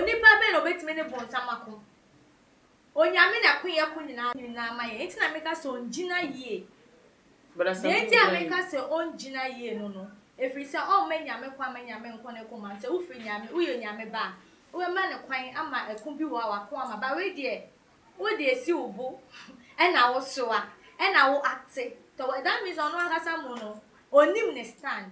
onipa be no betime ne bonsamako onyame na kunya kunyina ma ye ntina meka so ngina yie Brother Sammy ntia meka se ongina yie no efiri se o manyame kwa manyame nko ne koma se ufiri nyame uyo nyame ba we ma ne kwan ama ekumbi wa wako ama ba we de esi ubu ena wo soa ena wo acte so that means ono akasa mu no onim ne stand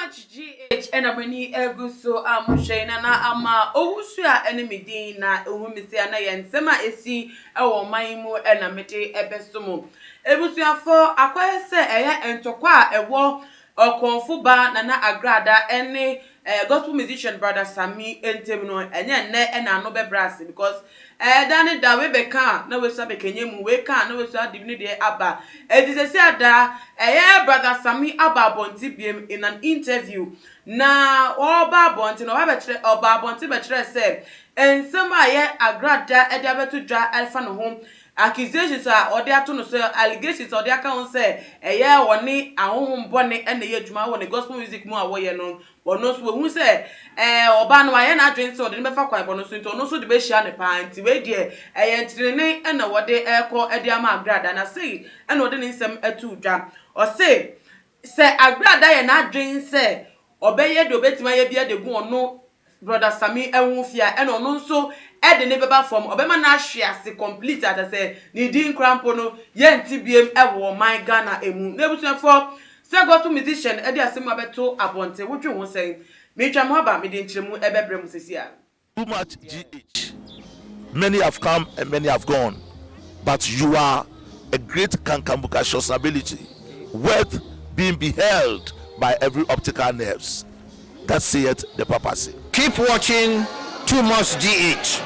GH and amani eguso amushena na ama owusu a enemidi na ohumisi na yensema esi ewo manmu na mete ebesomo ebusuafo akwaye se eye entokwa ewo Okomfo ba na Agradaa ene gospel musician brother Sammy entem no enye nne na no bebrase because dani da we beka na we so bekenye mu we kan na we so adibini de aba edisesi ada brother Sammy aba bonti biem in an interview na oba bonti no oba bonti be kire se ensem aye Agradaa ede abetu dwa alfa no home accusations are or they are to say allegations or they account say woni ahonhom bone na ye adwuma woni gospel music mu awoye no wono so hu say oba no aye na adwen say o de befa kwan bono so nto no so de be hia ne pa nti we de ntirene na wode ekọ ede ama Agradaa na say na wode ne nsem atu dwa o say Agradaa ye na adwen say obeye de obetima ye bia de gu ono brother Sammy enwufia na ono nso ede ne beba form obema na ahwease complete at say ni din krampo no ye ntibiem ewo man Ghana emu na ebusuafo say gospel musician ede asem abeto abonte wodwe ho say me twa mo aba me de nkyeremu ebebre mu sesia too much GH. Many have come and many have gone, but you are a great kankambuka ability worth being beheld by every optical nerves. That saith the papacy. Keep watching Too Much GH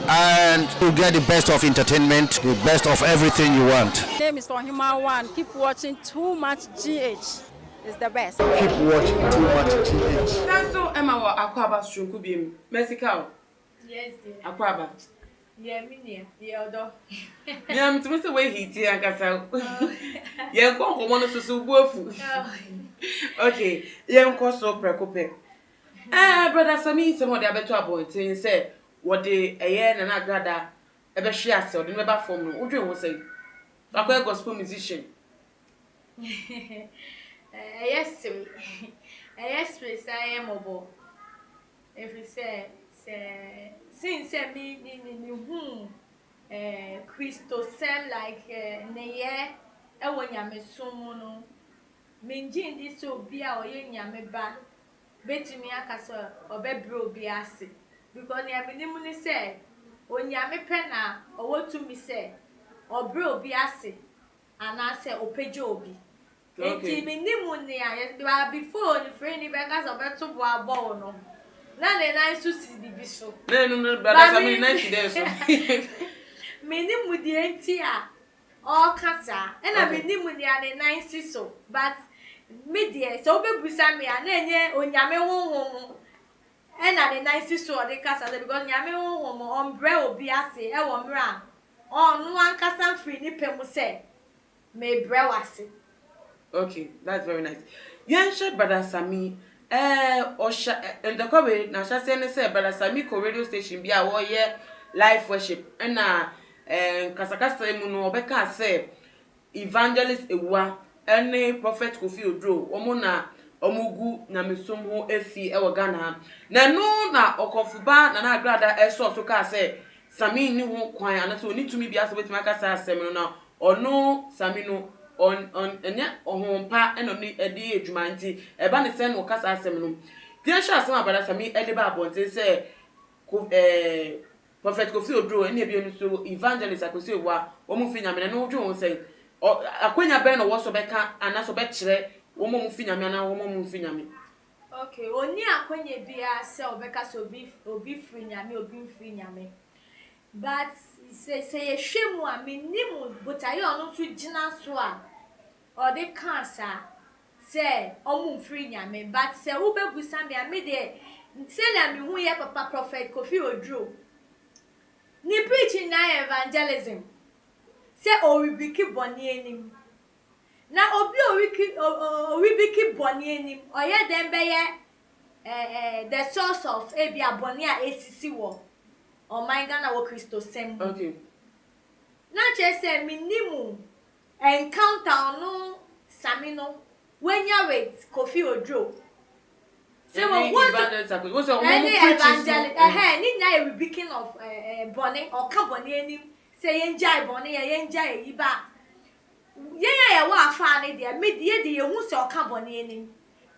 and you get the best of entertainment, the best of everything you want. My name is Human One. Keep watching Too Much GH. It's the best. Keep watching Too Much GH. So Emma wa akwaba strunku biem Mexico. yes dear Akwaba. yeah me yeah odo Yeah, mtumi se we hiti ankasa. Ye nko nkomo no susu buafu. Okay, ye nko so prekope. Brother Sammy se mo de abeto abontin se wo de eye na Agradaa ebe hwe ase o de me ba form no udwe wo say. Akwa gospel musician. yes I am obo every say since me Christo sem like neye ewo nyame somu no menji ndi so bia oye nyame ba betimi akasa obebre obi ase because ne abinimu ni say onyame pe na owotumi say obre obi ase ana say opeje obi enti minimu ni ya before the friend ni beka so beto bo abo no na ne na isu si bibi so No brother Sammy na si there so minimu di enti a all kasa na minimu ni ane na isi so but me there so obebusa me ana enye onyame honhom na ne na isi so de kasa because nyame honhom ombre obi ase e wo mra onu ankasa free ni pemu se me bre wase. Okay, that's very nice. Yansha brother Sammy osha and the kobe na sha say brother Sammy ko radio station bia wo ye live worship na kasakasa mu no obeka say evangelist ewa ene prophet Kofi Odro omo na omugu na mesom ho efi e wo Ghana na no na Okomfo ba na Agradaa eso so ka say Sammy ni ho kwan anaso oni tumi bia so betima ka say asem no na ono Sammy no on enya ohompa eno ni edi edwuma nti eba ne se no kasa asem no dia sha asem abada Sammy ede ba abonte se prophet Kofi Odro eni ebi onu so evangelist akosi ewa omu fi nyame no dwo say akwenya ben no wo so beka anaso be kire wo mu fi nyame na wo mu fi nyame. Okay, oni akwenya bia se obeka so obi free nyame obi free nyame but say ye hwemu a menimu botaye onu so gina so a or the cancer say omu free nyame but say wo bebusa me a me de say na me hu ye papa prophet Kofi Odro Ni preaching na evangelism. Say oribiki boni enim. Na obi oribiki boni enim. Oye dem beye the source of ebia boni a esisi wo. O my Ghana wo Christo sem. Okay. Na che say minimu encounter no Sammy no when you wait Kofi Odro. So what's any evangelist need na a rebuking of bonnet or company any say enjoy bonnet enjoy iba. Yeah, wa fan there mid ye the who so company any.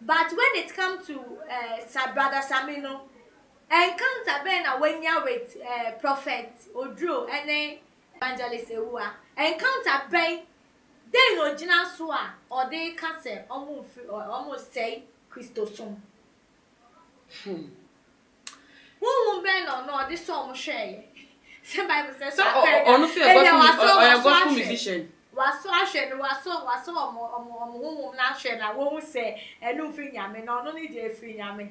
But when it come to brother Sammy no encounter ben na when you wait prophet Odro any evangelist ewa encounter ben they no gina so a or they can say almost say Christosum. Who ben no this song share. Some Bible says so honestly a gospel musician. Was so ashen was so who na share na who say enu free nyame no need dey free nyame.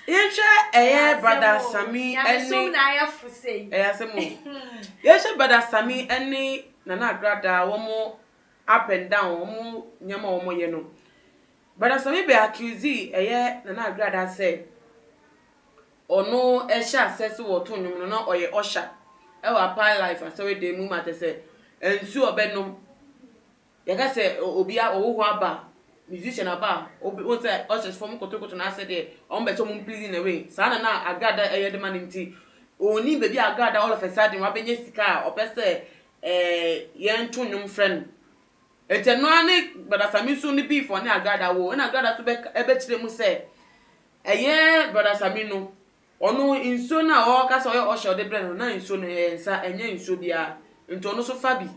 Yesha brother Sammy and so na ya fu say. Eyasemo. Yesha brother Sammy any Nana Agradaa womo up and down womo nyama womo ye no. Brother Sammy be accuse Nana Agradaa say ono esha access wo to nwum no oye osha e wa pai life so we dey mu mate say ensu obenom ye ka say obi a owo aba musician aba obi won say osha from kotokoto na say dey on beto mu pleasing away sa na Agradaa eye de man nti oni baby Agradaa all of a sudden wa benye sika opese yen to nwum friend eteno ani brother Sammy so ni beef on Agradaa wo na Agradaa to be kire mu say brother Sammy no ono inso na o ka so o sho de brand na inso no ensa enye inso bia nti ono so fa bi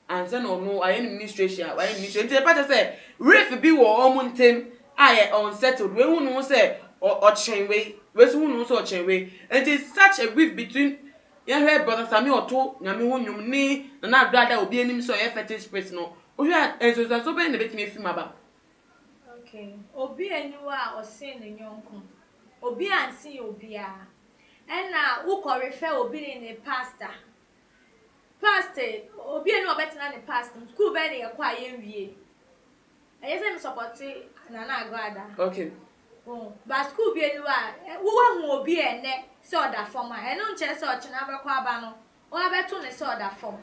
anse na ono aye administration aye administration nti e pa say ref bi wo omo ntem aye unsettled we hu no say o chen we so hu no so o chen we nti such a beef between ye hear brother Sammy oto nyame hu nwum ni na Agradaa obi enim so ye fetish spirit no o hwa enso so be na betimi fi maba. Okay obi eniwa o sin ne nyonko obi ansi obi a na wo ko refer obi ni pastor obi eni obetina ni pastor school be na ye kwa ye wie say me support Nana Agradaa. Okay But school be eni wa wo hu obi ene so da form a eno nche se o china be kwa aba no o abeto ne so da form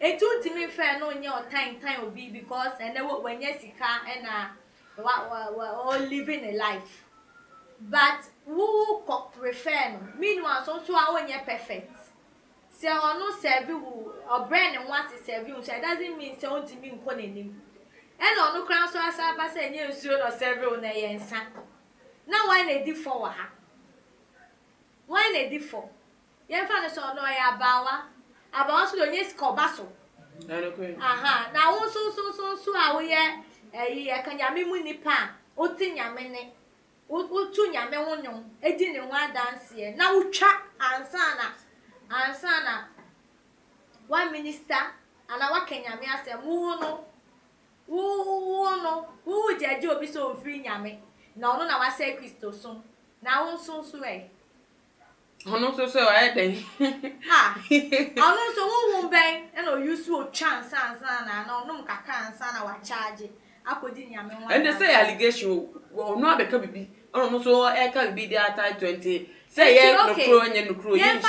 etu ntimi fe no nye o time obi because ene wo wenye sika na wa living a life. But who prefer no meanwhile so I won't perfect. Say or no serve you or brand and wants to serve you, so it doesn't mean say on to me him. And on no crown so as I say you soon or serve you na yensa. Now why they did for her? Why they did for? Yen fa so no ya about so yes kobaso. Aha now so a we ye kan yame mu nipa o ti nyame ne utu nyame wonyon edi ne nwa dance na utwa ansa na one minister ana wa kenyame asem wo jeje obi so ofri nyame na ono na wa say Christo so na won so ono so wa den ono so wo ben e no use o chance ansa na ono kaka ansa na wa charge akodi nyame nwa and they say allegation no abeka bibi ono so e ka bibi dey at 20 say ye no kro nye no kro ye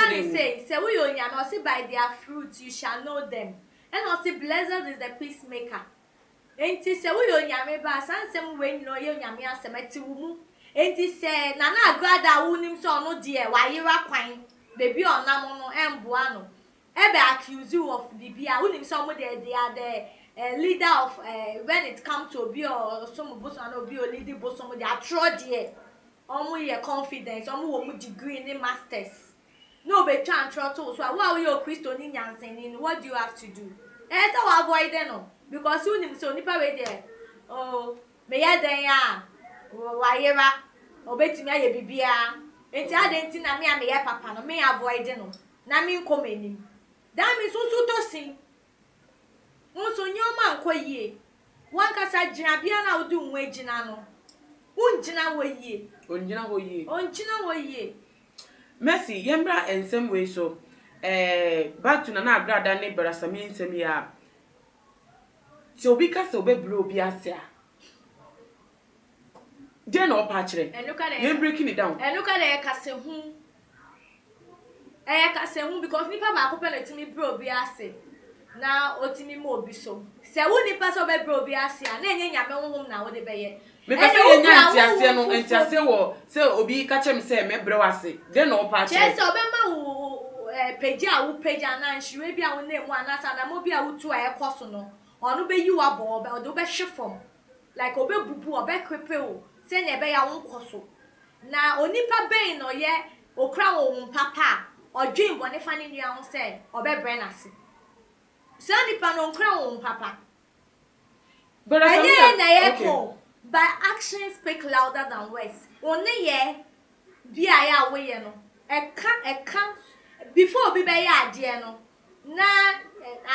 say we yo nyame o say by their fruits you shall know them and o say blessed is the peacemaker enti say we yo nyame ba sansem we no ye nyame asemati wu mu enti say Nana Agradaa wunim so no de wa yira kwan baby onam no emboa no e be accuse you of the bia wunim so mo they are the leader of when it comes to be or some boss and be a leader boss some they are throw there omo your confidence omo wo mu degree in masters no be try and throw to so why you Christo ni nyansen what do you have to do so avoid them no because you nim so nipa we there oh me ya den ya wa yera obetimi aye bibia enti adenti na me ya papa no me avoid no na me nkomenim that means so to sin Unso nyoma nkoyie wankasa gina bia na wodi nwe gina no unjina wo yie onjina wo yie Mercy, yembra in some way so. Back to Nana Agradaa ne Barasami nsem ya. So because obe bro bi asia. Dey no patchere. You breaking it down. And look at the kasehu. Kasehu because nipa ba ko pele timi bro bi ase. Na otimi mo bi so. Se wo nipa so be bro bi ase a na enye nyame honhom na wo de beye. Me pese yenya ntiase no ntiase wo se obi ka chem se me bro ase. Dey no patchere. Che se obe ma wo page a wo page na nhwe bi a wo na mu anasa na mo bi a wo tu a ekoso no. Onu be yi wa bo be odo be hwe fom. Like obe bubu obe krepe o. Se na ebe ya wo nkoso. Na onipa ben no ye okra wo papa odwin bone fa ne nua ho se obe bre na se. Se nipa no okra wo papa. But okay. But actions speak louder than words. One ye bi aya we ye no. Eka before bi be ya ade no. Na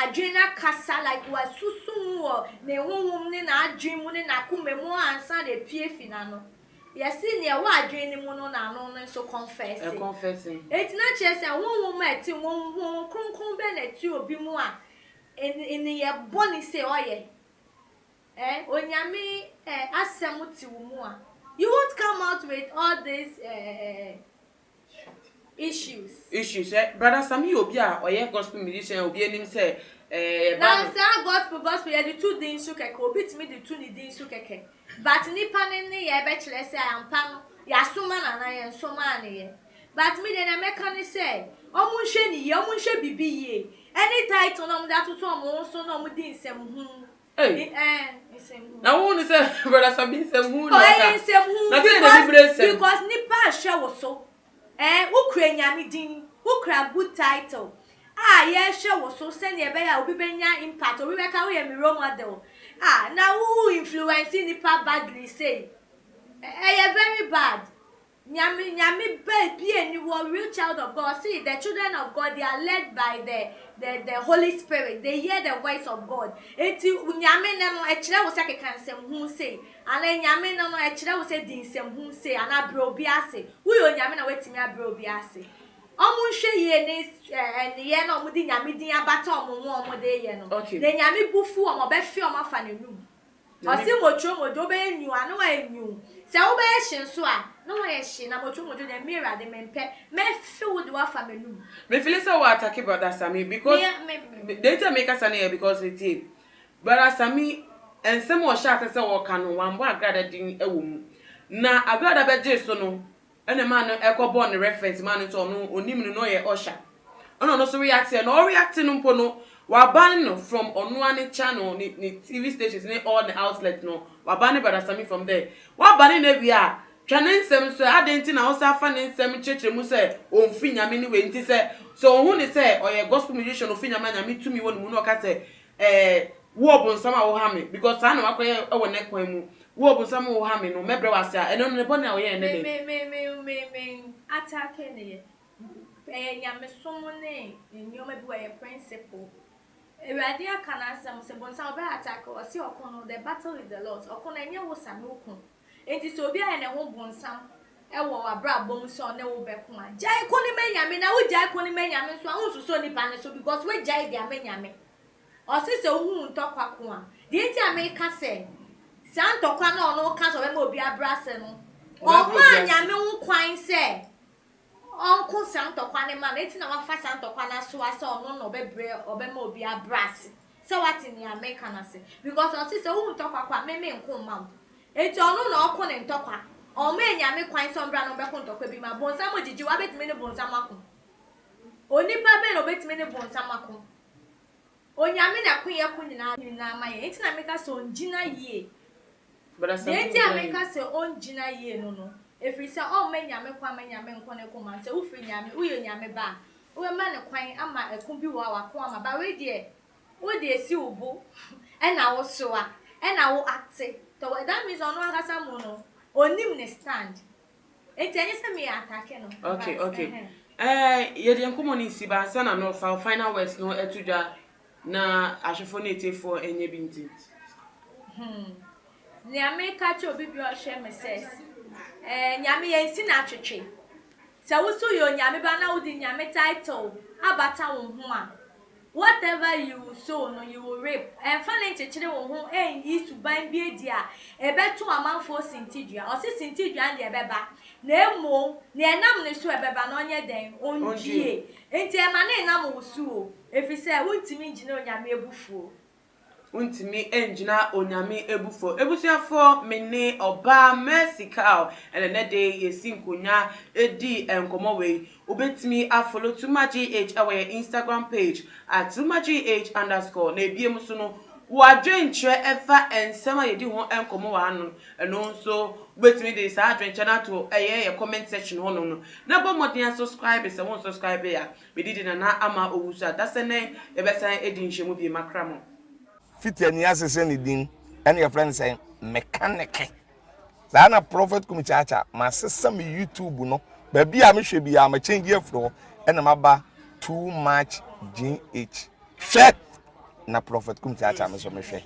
adwena kasa like wa susu wo ne honhom ne na adwen mu ne na komemu ansa de pie fina no. Yes, in your word, dreaming mono and so confessing. Confessing. It's not just a woman at one Bennett, you be more in the bonny say, oh, yeah. When Yami ask some to more, you won't come out with all these issues. Issues, brother Sammy Obia or your gospel musician will be any say, now, gospel, yeah, the 2 things you can beat me the 2 things you can. But nipa ne ye betchle say ampa ya suma na na ye soma ne ye. But me then American say omunhwe ni ye omunhwe bibi ye. Any title no that to omo so no mo di nsem hu. Nsem hu. Na won say brother Sabi nsem hu na ka. Nsem hu. Because nipa hwe wo so. Ukra nyame din, ukra good title. Ye hwe wo so se ne be ya obi benya impact obi be ka we me role model. Now who influencing nipa badly say? Very bad. Nyami be any real child of God. See, the children of God, they are led by the Holy Spirit. They hear the voice of God. Eti nyame no echire wo say kansem hu say. Ana nyame no echire wo say dinsem hu say. Ana bro bi ase. Wo yo nyame na wetimi abro bi ase. Omunhwe ye ne ye na omudi nyame din abata omo ho omode ye no. De nyame bufu omo be fi omo afa na num. Osi motro modo be enyu anu wa enyu. Se wo be hye so a, no wa hye na motro modo de mirror de mempe. Me fi wo de wa fa menum. Me feel say we attack brother Sammy because data make us an because it is. Brother Sammy and some more shot say wo kan wan bo Agradaa din ewo mu. Na Agradaa be je so no. Ene man no ekobon reference man to no onim no ye osha. Ono no so react no react no mpo no wa ban no from onu ani channel ni TV stations ni all the outlets no wa ban brother Sammy from there. Wa ban na bia twane nsem so adenti na osa fa ne nsem chechire mu se onfi nyame ni we nti se so ohun ni se oye gospel musician ofi nyame nyame tumi wonu mu no ka se wo obonsam a wo ha me because ana wakoye e wo ne kwan mu wo obonsam wo ha me no mebre wase a eno ne bone a wo ye ne de me attack ne nyame som ne nyoma bi wa principle Ewurade aka na asem se bonsa obe attack o se okono the battle with the Lord okono enye wo same okun enti so obi a ne ho bonsam ewo abra bom so ne wo beko a jai ko ni menyame na wo jai ko ni menyame so ahun so ni pa ne so because we jai dia menyame o se ohun ntokwa ko a de enti America se san ntokwa na ono ka so be ma obi abra se no o ma nyame wo kwan se Uncle Santo Quanema, letting our fast Santo Quana so I saw no bebre or bemobia brass. So what in the American say? Because our sister won't talk about me and come mount. It's all no con and talk. Or me yammy quite some brown back to be my bones. How did you have it many bones? Only Pabel obeyed many bones. O Yamina Queen in my it's not make us on Gina ye. But I make us own Gina ye no. If we say all men yame kwa men yame nkone kuma say ufri nyame uyo nyame ba we ma ne kwan ama ekumbi wa wakwa ma ba we de si ubu e na wo so a e na wo acte to that means ono akasa mu no onim ne stand enti enye se me attack no okay ye de nkomo ni si ba sa na no final words no etudwa na ahwefo na etefo enye binti ne America cho obi bi o hye me says nyame yensi na atwetwe So wo so yo nyame ba na wo di nyame title abata wo ho a whatever you sow no you will reap. And funny chechire wo ho yi suban bi edi a ebeto amanfo sintidua o se sintidua de ebeba na emo na enam ne so ebeba no onye den onjie enti e ma na enam wo su o efise wontimi ngine onyame ebufuo untimi enjina onyame ebufo ebusuafo mene oba merciful ene ne de yesi nkonya edi enkomo we obetimi afollow @gh our Instagram page @gh_ na ebiem so no wadwenkyre efa ensema yedi ho enkomo wa anu eno nso obetimi de sa adwenkyre na to ye comment section ho no na bomodin subscribe se won subscribe ya medidi na ama owusu adasene ebesan edi nhwemu bi makramo Fiti ni asese ni din and your friend say mechanic. Zana prophet kumichacha ma sesa me YouTube no ba bia me hwe bia ma change afro and ma ba too much GH. Hwe na prophet kumichacha me so me hwe.